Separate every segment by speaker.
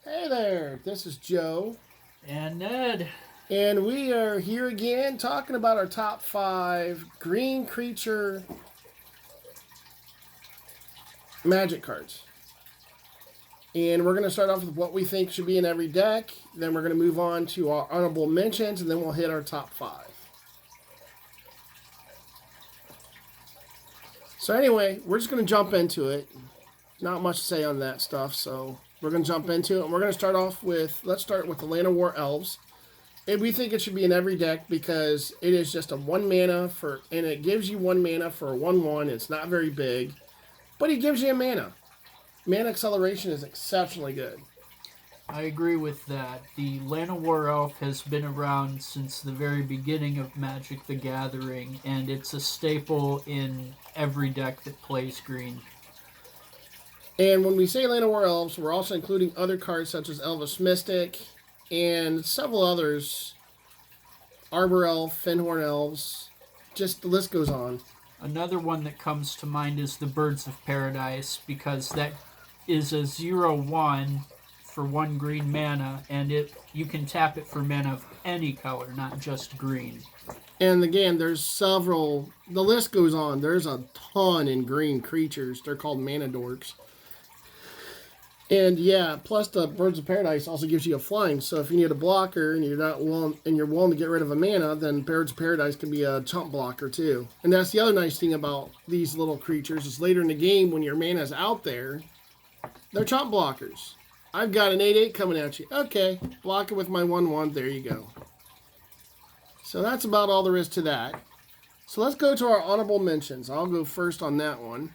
Speaker 1: Hey there, this is Joe,
Speaker 2: And Ned,
Speaker 1: and we are here again talking about our top five green creature magic cards. And we're going to start off with what we think should be in every deck, then we're going to move on to our honorable mentions, and then we'll hit our top five. So, anyway, we're just going to jump into it. Not much to say on that stuff, so we're going to jump into it. And we're going to start off with, let's start with the Land of War Elves. And we think it should be in every deck because it is just a 1 mana for, and it gives you 1 mana for a 1/1. It's not very big, but it gives you a mana. Mana acceleration is exceptionally good.
Speaker 2: I agree with that. The Llanowar Elf has been around since the very beginning of Magic the Gathering, and it's a staple in every deck that plays green.
Speaker 1: And when we say Land of War Elves, we're also including other cards such as Elvish Mystic and several others. Arbor Elf, Fenhorn Elves, just the list goes on.
Speaker 2: Another one that comes to mind is the Birds of Paradise, because that is a 0/1 for 1 green mana, and you can tap it for mana of any color, not just green.
Speaker 1: And again, there's several, the list goes on. There's a ton in green creatures. They're called mana dorks. And yeah, plus the Birds of Paradise also gives you a flying. So if you need a blocker and you're willing to get rid of a mana, then Birds of Paradise can be a chump blocker too. And that's the other nice thing about these little creatures is later in the game when your mana's out there, they're chump blockers. I've got an 8/8 coming at you. Okay, block it with my 1/1. There you go. So that's about all there is to that. So let's go to our honorable mentions. I'll go first on that one.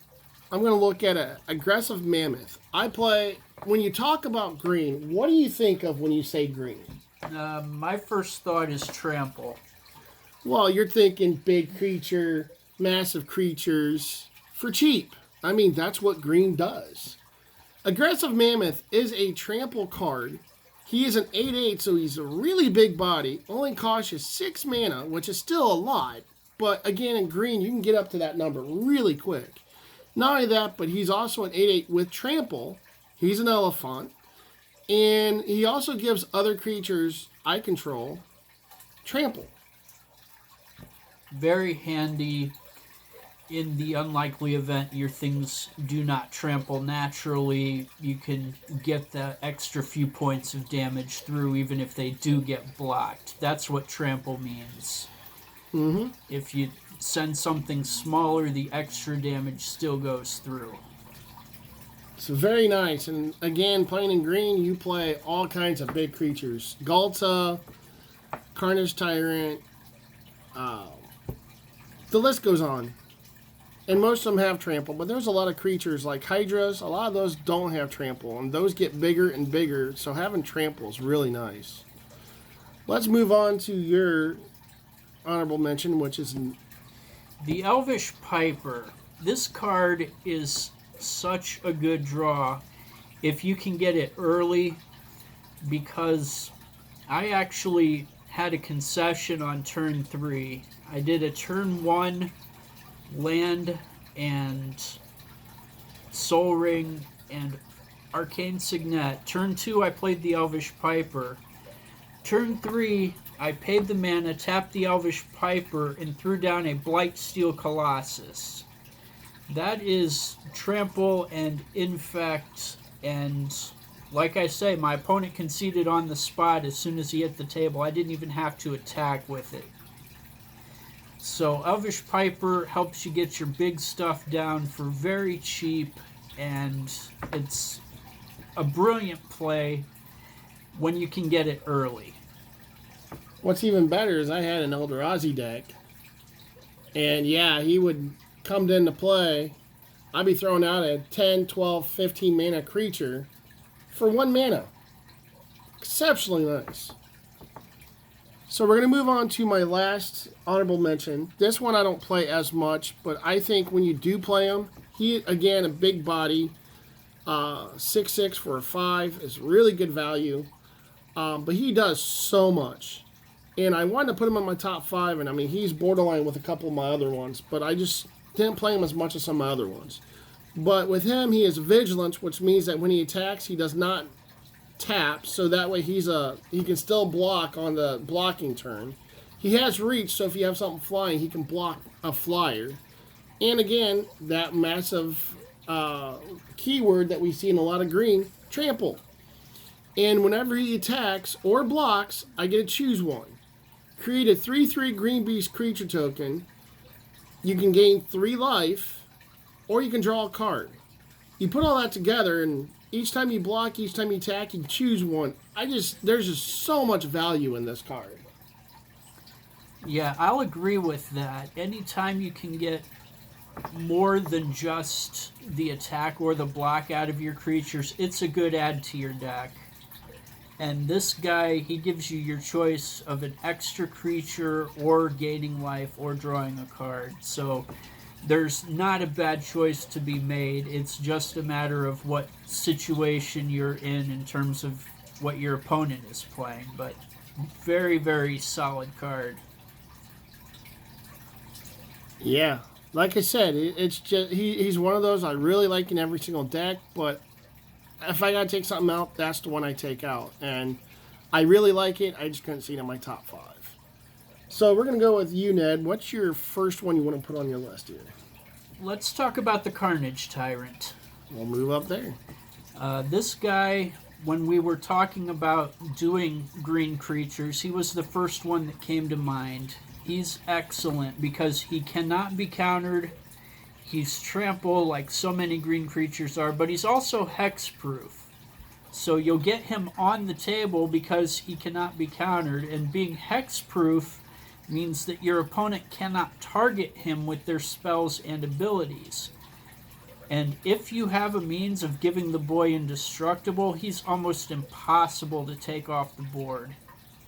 Speaker 1: I'm going to look at an aggressive mammoth. When you talk about green, what do you think of when you say green?
Speaker 2: My first thought is Trample.
Speaker 1: Well, you're thinking big creature, massive creatures for cheap. I mean, that's what green does. Aggressive mammoth is a trample card. He is an 8/8, so he's a really big body. Only costs you 6 mana, which is still a lot. But again, in green, you can get up to that number really quick. Not only that, but he's also an 8/8 with trample. He's an elephant. And he also gives other creatures I control trample.
Speaker 2: Very handy in the unlikely event your things do not trample naturally. You can get the extra few points of damage through even if they do get blocked. That's what trample means. If you send something smaller, the extra damage still goes through.
Speaker 1: So very nice. And again, playing in green, you play all kinds of big creatures. Galta, Carnage Tyrant, the list goes on. And most of them have trample, but there's a lot of creatures like Hydras. A lot of those don't have trample, and those get bigger and bigger, so having trample is really nice. Let's move on to your honorable mention, which is
Speaker 2: The Elvish Piper. This card is such a good draw if you can get it early, because I actually had a concession on turn 3. I did a turn 1 land and Soul Ring and Arcane Signet. Turn 2 I played the Elvish Piper. Turn 3 I paid the mana, tapped the Elvish Piper, and threw down a Blightsteel Colossus. That is trample and infect, and like I say, my opponent conceded on the spot as soon as he hit the table. I didn't even have to attack with it. So Elvish Piper helps you get your big stuff down for very cheap, and it's a brilliant play when you can get it early.
Speaker 1: what's even better is I had an Eldrazi deck, and yeah, he would come into play. I'd be throwing out a 10, 12, 15 mana creature for 1 mana. Exceptionally nice. So we're going to move on to my last honorable mention. This one I don't play as much, but I think when you do play him, he, again, a big body, 6/6 for a 5 is really good value. But he does so much. And I wanted to put him in my top 5, and I mean, he's borderline with a couple of my other ones, but I just didn't play him as much as some of my other ones. But with him, he is vigilant, which means that when he attacks, he does not tap, so that way he can still block on the blocking turn. He has reach, so if you have something flying, he can block a flyer. And again, that massive keyword that we see in a lot of green, trample. And whenever he attacks or blocks, I get to choose one. Create a 3/3 green beast creature token. You can gain 3 life, or you can draw a card. You put all that together, and each time you block, each time you attack, you choose one. There's just so much value in this card.
Speaker 2: Yeah, I'll agree with that. Anytime you can get more than just the attack or the block out of your creatures, it's a good add to your deck. And this guy, he gives you your choice of an extra creature or gaining life or drawing a card. So there's not a bad choice to be made. It's just a matter of what situation you're in terms of what your opponent is playing. But very, very solid card.
Speaker 1: Yeah, like I said, it's just he's one of those I really like in every single deck, but if I gotta take something out, that's the one I take out. And I really like it, I just couldn't see it in my top 5. So we're gonna go with you, Ned. What's your first one you want to put on your list here?
Speaker 2: Let's talk about the Carnage Tyrant.
Speaker 1: We'll move up there.
Speaker 2: This guy, when we were talking about doing green creatures, he was the first one that came to mind. He's excellent because he cannot be countered. He's trample like so many green creatures are, but he's also hexproof. So you'll get him on the table because he cannot be countered, and being hexproof means that your opponent cannot target him with their spells and abilities. And if you have a means of giving the boy indestructible, he's almost impossible to take off the board.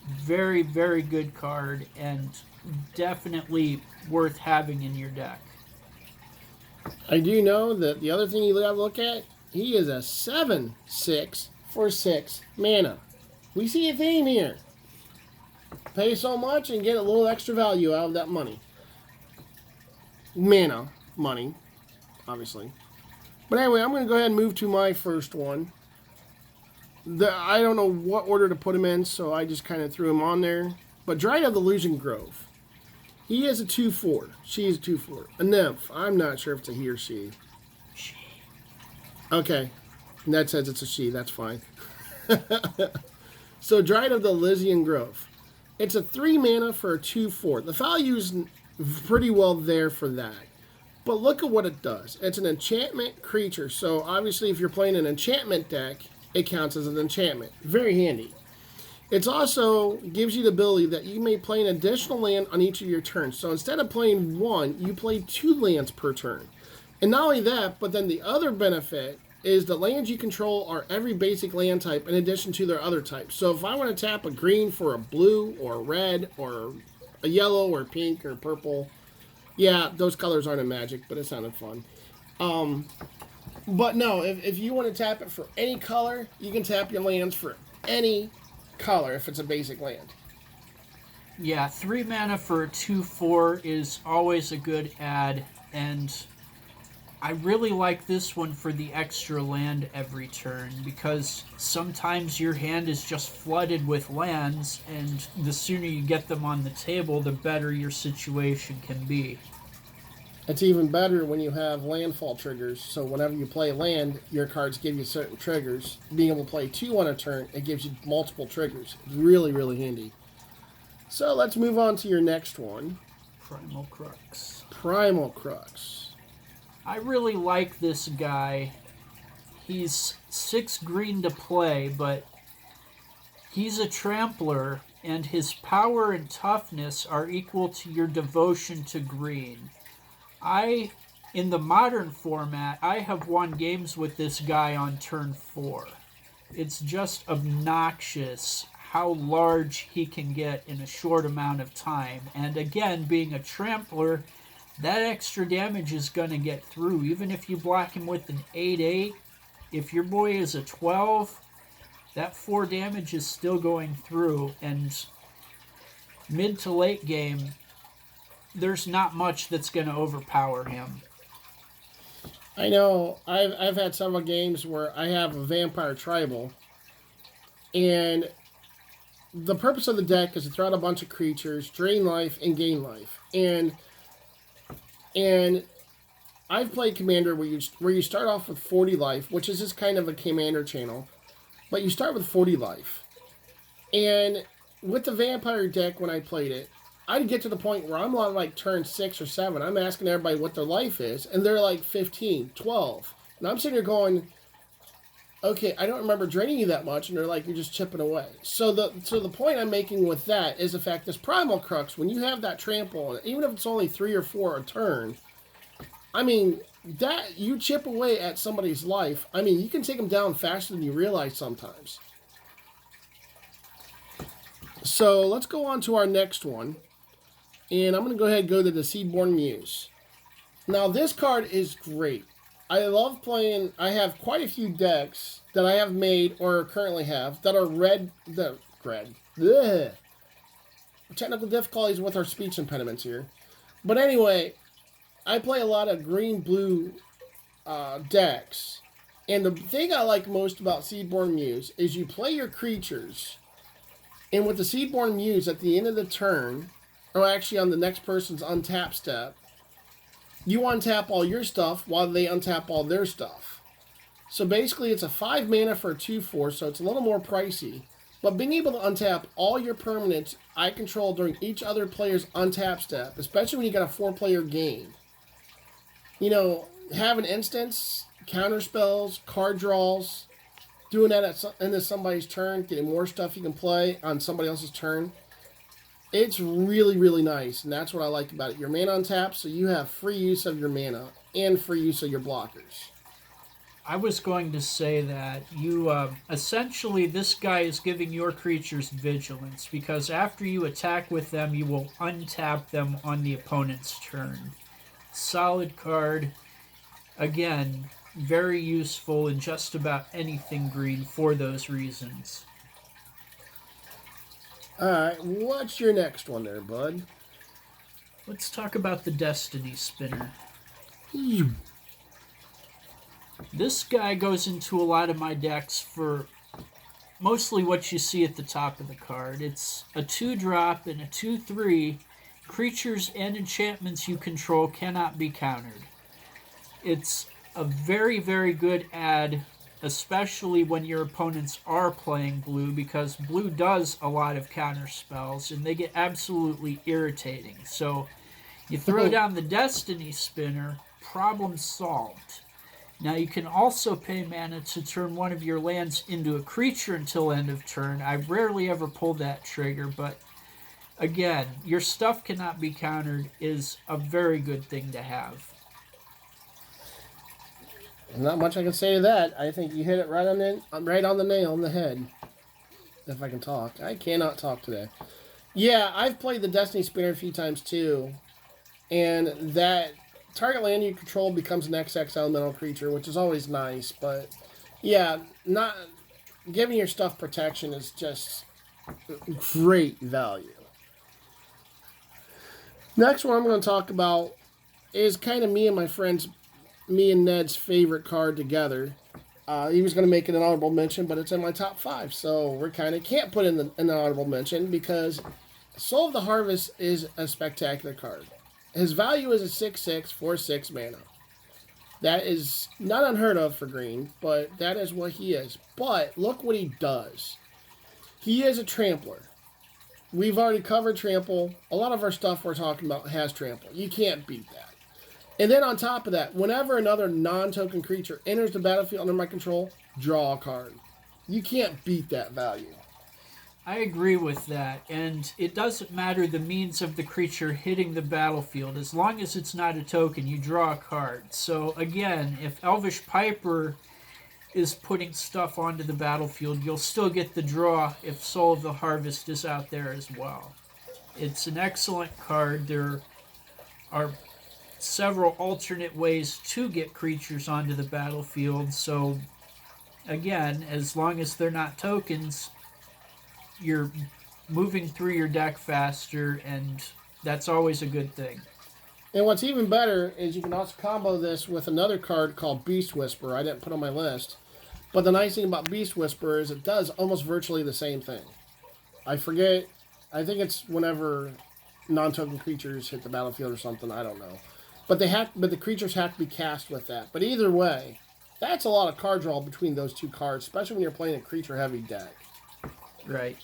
Speaker 2: Very, very good card, and definitely worth having in your deck.
Speaker 1: I do know that the other thing you gotta look at, he is a 7/6 for 6 mana. We see a theme here. Pay so much and get a little extra value out of that money. Mana money, obviously. But anyway, I'm going to go ahead and move to my first one. I don't know what order to put him in, so I just kind of threw him on there. But Dryad of the Illusion Grove. He is a 2/4. She is a 2/4. A nymph. I'm not sure if it's a he or she.
Speaker 2: She.
Speaker 1: Okay. Ned says it's a she. That's fine. So Dryad of the Elysian Grove. It's a 3 mana for a 2/4. The value's pretty well there for that. But look at what it does. It's an enchantment creature. So obviously if you're playing an enchantment deck, it counts as an enchantment. Very handy. It also gives you the ability that you may play an additional land on each of your turns. So instead of playing 1, you play 2 lands per turn. And not only that, but then the other benefit is the lands you control are every basic land type in addition to their other types. So if I want to tap a green for a blue or a red or a yellow or pink or purple, yeah, those colors aren't in Magic, but it sounded fun. But no, if you want to tap it for any color, you can tap your lands for any color if it's a basic land.
Speaker 2: Yeah, 3 mana for a 2/4 is always a good add, and I really like this one for the extra land every turn, because sometimes your hand is just flooded with lands, and the sooner you get them on the table, the better your situation can be.
Speaker 1: It's even better when you have landfall triggers, so whenever you play land, your cards give you certain triggers. Being able to play 2 on a turn, it gives you multiple triggers. It's really, really handy. So let's move on to your next one.
Speaker 2: Primal Crux.
Speaker 1: Primal Crux.
Speaker 2: I really like this guy. He's 6 green to play, but he's a trampler, and his power and toughness are equal to your devotion to green. In the modern format, I have won games with this guy on turn 4. It's just obnoxious how large he can get in a short amount of time. And again, being a trampler, that extra damage is going to get through. Even if you block him with an 8/8, if your boy is a 12, that 4 damage is still going through. And mid to late game, there's not much that's going to overpower him.
Speaker 1: I know. I've had several games where I have a vampire tribal, And the purpose of the deck is to throw out a bunch of creatures, drain life, and gain life. And I've played Commander where you start off with 40 life, which is just kind of a Commander channel, but you start with 40 life. And with the Vampire deck, when I played it, I'd get to the point where I'm on like turn 6 or 7. I'm asking everybody what their life is, and they're like 15, 12. And I'm sitting here going, okay, I don't remember draining you that much, and they're like, you're just chipping away. So the point I'm making with that is the fact this Primal Crux, when you have that trample, even if it's only 3 or 4 a turn, I mean, that you chip away at somebody's life. I mean, you can take them down faster than you realize sometimes. So let's go on to our next one. And I'm going to go ahead and go to the Seedborn Muse. Now, this card is great. I love playing. I have quite a few decks that I have made or currently have that are red. Ugh. Technical difficulties with our speech impediments here. But anyway, I play a lot of green-blue decks. And the thing I like most about Seedborn Muse is you play your creatures. And with the Seedborn Muse at the end of the turn, or actually on the next person's untap step, you untap all your stuff while they untap all their stuff. So basically it's a 5 mana for a 2/4, so it's a little more pricey. But being able to untap all your permanents I control during each other player's untap step, especially when you got a 4-player game. You know, having instants, counter spells, card draws, doing that at into somebody's turn, getting more stuff you can play on somebody else's turn. It's really, really nice, and that's what I like about it. Your mana untapped, so you have free use of your mana and free use of your blockers.
Speaker 2: I was going to say that you essentially this guy is giving your creatures vigilance because after you attack with them, you will untap them on the opponent's turn. Solid card. Again, very useful in just about anything green for those reasons.
Speaker 1: Alright, what's your next one there, bud?
Speaker 2: Let's talk about the Destiny Spinner. This guy goes into a lot of my decks for mostly what you see at the top of the card. It's a 2-drop and a 2/3. Creatures and enchantments you control cannot be countered. It's a very, very good add, especially when your opponents are playing blue, because blue does a lot of counter spells and they get absolutely irritating. So you throw down the Destiny Spinner, problem solved. Now you can also pay mana to turn one of your lands into a creature until end of turn. I rarely ever pull that trigger, but again, your stuff cannot be countered is a very good thing to have.
Speaker 1: Not much I can say to that. I think you hit it right on the nail on the head. If I can talk. I cannot talk today. Yeah, I've played the Destiny Spinner a few times too. And that target land you control becomes an XX elemental creature, which is always nice. But yeah, not giving your stuff protection is just great value. Next one I'm going to talk about is kind of me and Ned's favorite card together. He was going to make it an honorable mention, but it's in my top 5. So we kind of can't put in an honorable mention because Soul of the Harvest is a spectacular card. His value is a 6/6 for 6 mana. That is not unheard of for green, but that is what he is. But look what he does. He is a trampler. We've already covered trample. A lot of our stuff we're talking about has trample. You can't beat that. And then on top of that, whenever another non-token creature enters the battlefield under my control, draw a card. You can't beat that value.
Speaker 2: I agree with that, and it doesn't matter the means of the creature hitting the battlefield. As long as it's not a token, you draw a card. So again, if Elvish Piper is putting stuff onto the battlefield, you'll still get the draw if Soul of the Harvest is out there as well. It's an excellent card. There are several alternate ways to get creatures onto the battlefield, so again, as long as they're not tokens, you're moving through your deck faster, and that's always a good thing.
Speaker 1: And what's even better is you can also combo this with another card called Beast Whisperer. I didn't put on my list. But the nice thing about Beast Whisperer is it does almost virtually the same thing. I forget. I think it's whenever non-token creatures hit the battlefield or something. I don't know. But the creatures have to be cast with that. But either way, that's a lot of card draw between those two cards, especially when you're playing a creature-heavy deck.
Speaker 2: Right.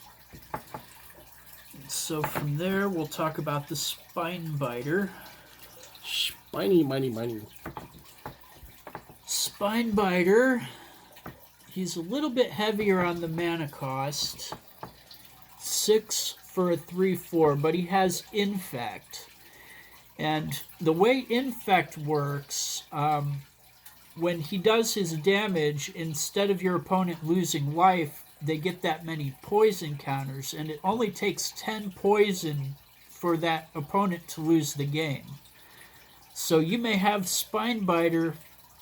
Speaker 2: So from there, we'll talk about the Spinebiter.
Speaker 1: Spiny.
Speaker 2: Spinebiter. He's a little bit heavier on the mana cost. 6 for a 3/4, but he has Infect. And the way Infect works, when he does his damage, instead of your opponent losing life, they get that many poison counters, and it only takes 10 poison for that opponent to lose the game. So you may have Spinebiter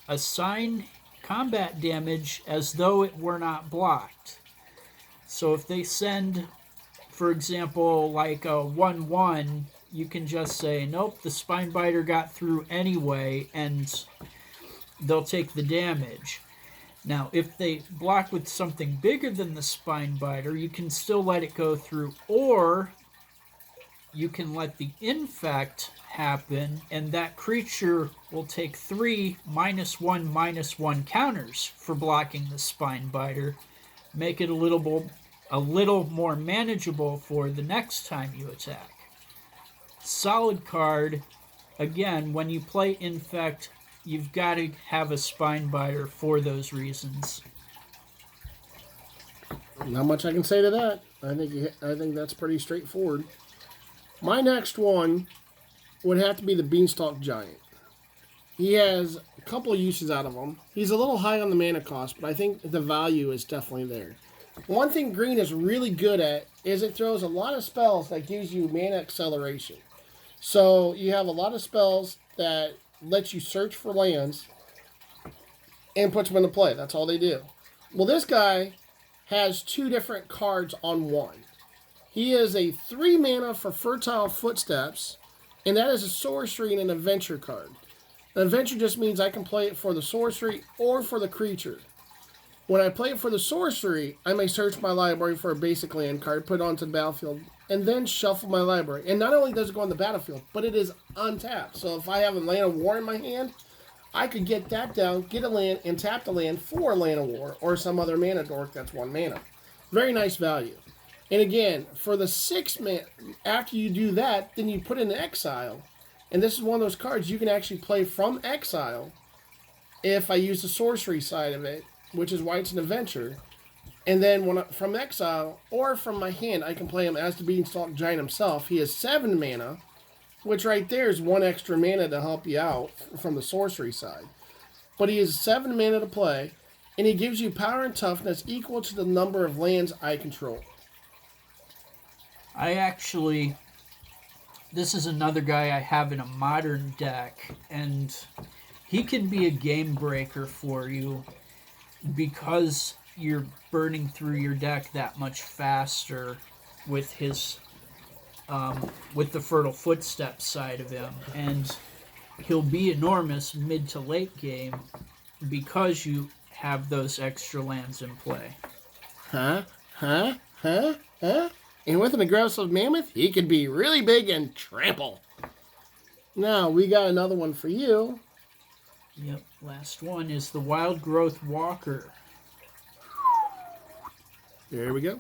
Speaker 2: assign combat damage as though it were not blocked. So if they send, for example, like a 1/1, you can just say, nope, the Spinebiter got through anyway, and they'll take the damage. Now, if they block with something bigger than the Spinebiter, you can still let it go through, or you can let the Infect happen, and that creature will take 3 -1/-1 counters for blocking the Spinebiter, make it a little more manageable for the next time you attack. Solid card. Again, when you play Infect, you've got to have a Spinebiter for those reasons.
Speaker 1: Not much I can say to that. I think that's pretty straightforward. My next one would have to be the Beanstalk Giant. He has a couple of uses out of him. He's a little high on the mana cost, but I think the value is definitely there. One thing green is really good at is it throws a lot of spells that gives you mana acceleration. So you have a lot of spells that let you search for lands and puts them into play. That's all they do. Well, this guy has 2 different cards on one. He is a 3 mana for Fertile Footsteps, and that is a sorcery and an adventure card. An adventure just means I can play it for the sorcery or for the creature. When I play it for the sorcery, I may search my library for a basic land card, put it onto the battlefield, and then shuffle my library. And not only does it go on the battlefield, but it is untapped. So if I have a Land of War in my hand, I could get that down, get a land, and tap the land for a Land of War or some other mana dork that's 1 mana. Very nice value. And again, for the 6 mana, after you do that, then you put in exile. And this is one of those cards you can actually play from exile if I use the sorcery side of it, which is why it's an adventure. And then from exile or from my hand, I can play him as the Beanstalk Giant himself. He has 7 mana, which right there is 1 extra mana to help you out from the sorcery side. But he has 7 mana to play, and he gives you power and toughness equal to the number of lands I control.
Speaker 2: This is another guy I have in a modern deck, and he can be a game breaker for you because you're burning through your deck that much faster with his with the Fertile Footsteps side of him, and he'll be enormous mid to late game because you have those extra lands in play.
Speaker 1: Huh? And with an aggressive mammoth, he could be really big and trample. Now, we got another one for you.
Speaker 2: Yep, last one is the Wild Growth Walker.
Speaker 1: There we go.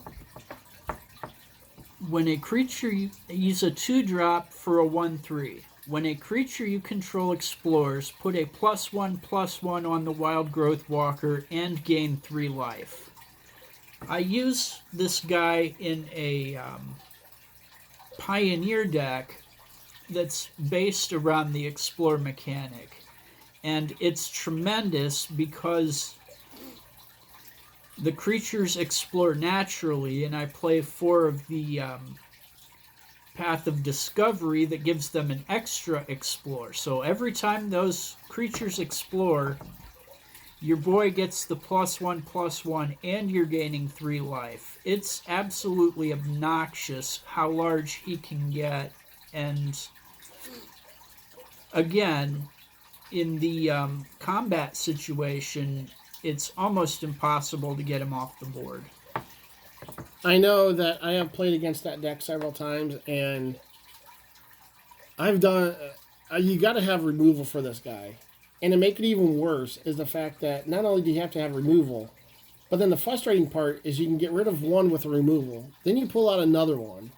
Speaker 2: When a creature, use a 2-drop for a 1/3. When a creature you control explores, put a +1/+1 on the Wild Growth Walker and gain 3 life. I use this guy in a Pioneer deck that's based around the Explore mechanic. And it's tremendous because the creatures explore naturally, and I play 4 of the Path of Discovery that gives them an extra explore. So every time those creatures explore, your boy gets the +1/+1, and you're gaining 3 life. It's absolutely obnoxious how large he can get. And again, in the combat situation, it's almost impossible to get him off the board.
Speaker 1: I know that I have played against that deck several times, and I've done. You got to have removal for this guy, and to make it even worse is the fact that not only do you have to have removal, but then the frustrating part is you can get rid of one with a removal, then you pull out another one,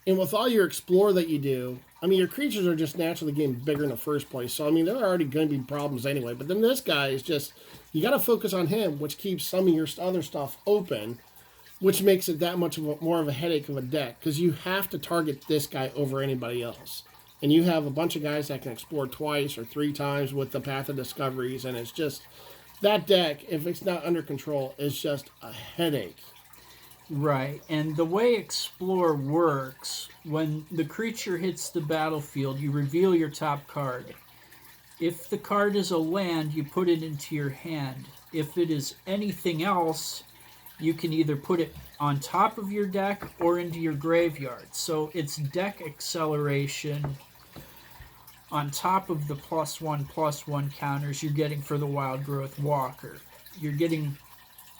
Speaker 1: and with all your explore that you do, I mean your creatures are just naturally getting bigger in the first place. So I mean there are already going to be problems anyway. But then this guy is just you got to focus on him, which keeps some of your other stuff open, which makes it that much more of a headache of a deck because you have to target this guy over anybody else. And you have a bunch of guys that can explore twice or 3 times with the Path of Discoveries, and it's just that deck, if it's not under control, is just a headache.
Speaker 2: Right, and the way Explore works, when the creature hits the battlefield, you reveal your top card. If the card is a land, you put it into your hand. If it is anything else, you can either put it on top of your deck or into your graveyard. So it's deck acceleration on top of the +1/+1 counters you're getting for the Wild Growth Walker. You're getting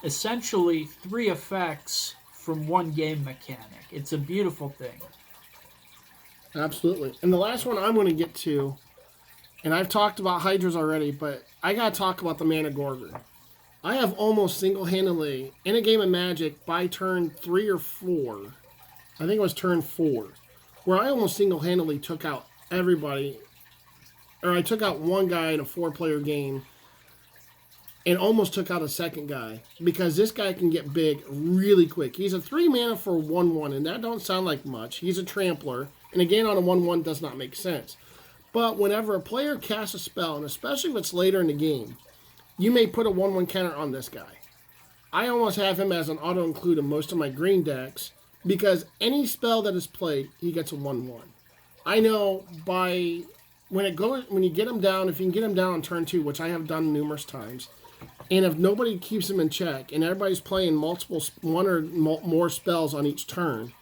Speaker 2: essentially 3 effects from one game mechanic. It's a beautiful thing.
Speaker 1: Absolutely. And the last one I'm going to get to, and I've talked about Hydras already, but I got to talk about the Mana Gorgon. I have almost single-handedly, in a game of Magic, by turn 3 or 4, I think it was turn 4, where I almost single-handedly took out everybody, or I took out one guy in a 4-player game and almost took out a second guy because this guy can get big really quick. He's a 3 mana for 1/1, and that don't sound like much. He's a trampler, and again on a 1/1 does not make sense. But whenever a player casts a spell, and especially if it's later in the game, you may put a 1/1 counter on this guy. I almost have him as an auto-include in most of my green decks because any spell that is played, he gets a 1/1. I know when you get him down, if you can get him down on turn 2, which I have done numerous times, and if nobody keeps him in check and everybody's playing one or more spells on each turn,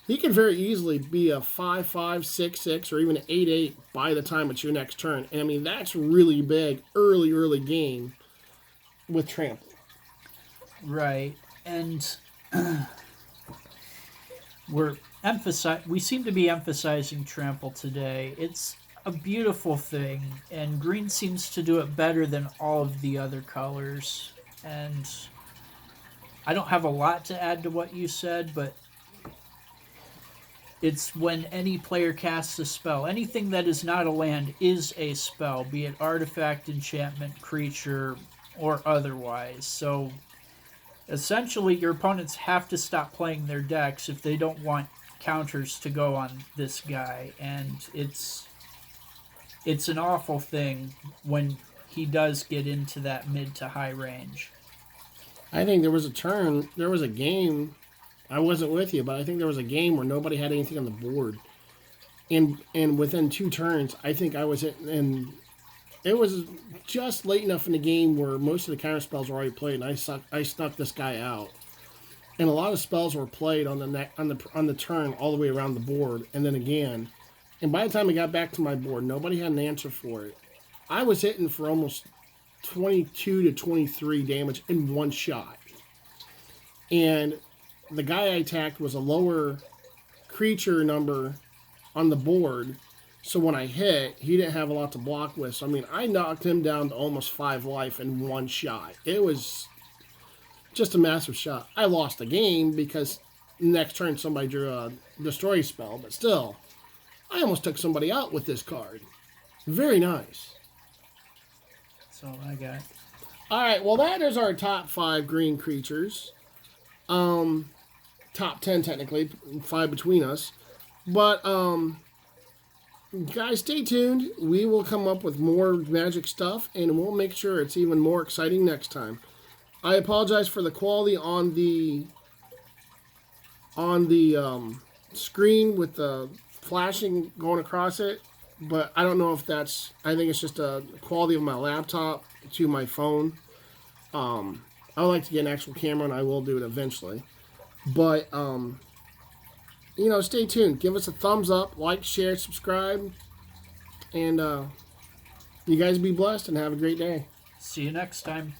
Speaker 1: he can very easily be a 5/5, 6/6, or even an 8/8 by the time it's your next turn. And I mean, that's really big early game with trample.
Speaker 2: Right. And we seem to be emphasizing trample today. It's a beautiful thing, and green seems to do it better than all of the other colors. And I don't have a lot to add to what you said, but it's when any player casts a spell. Anything that is not a land is a spell, be it artifact, enchantment, creature, or otherwise. So essentially your opponents have to stop playing their decks if they don't want counters to go on this guy, and it's an awful thing when he does get into that mid to high range.
Speaker 1: I think there was a game, I wasn't with you, but I think there was a game where nobody had anything on the board. And within 2 turns, I think I was hitting, and it was just late enough in the game where most of the counter spells were already played, and I snuck this guy out. And a lot of spells were played on the turn all the way around the board, and then again. And by the time I got back to my board, nobody had an answer for it. I was hitting for almost 22 to 23 damage in one shot. And the guy I attacked was a lower creature number on the board. So when I hit, he didn't have a lot to block with. So, I mean, I knocked him down to almost 5 life in one shot. It was just a massive shot. I lost the game because next turn somebody drew a destroy spell. But still, I almost took somebody out with this card. Very nice.
Speaker 2: That's all I got.
Speaker 1: All right, well, that is our top 5 green creatures. Top 10, technically. 5 between us. But, guys, stay tuned. We will come up with more Magic stuff, and we'll make sure it's even more exciting next time. I apologize for the quality on the screen with the flashing going across it, but I don't know if that's, I think it's just a quality of my laptop to my phone. I would like to get an actual camera, and I will do it eventually. But, stay tuned. Give us a thumbs up, like, share, subscribe, and you guys be blessed and have a great day.
Speaker 2: See you next time.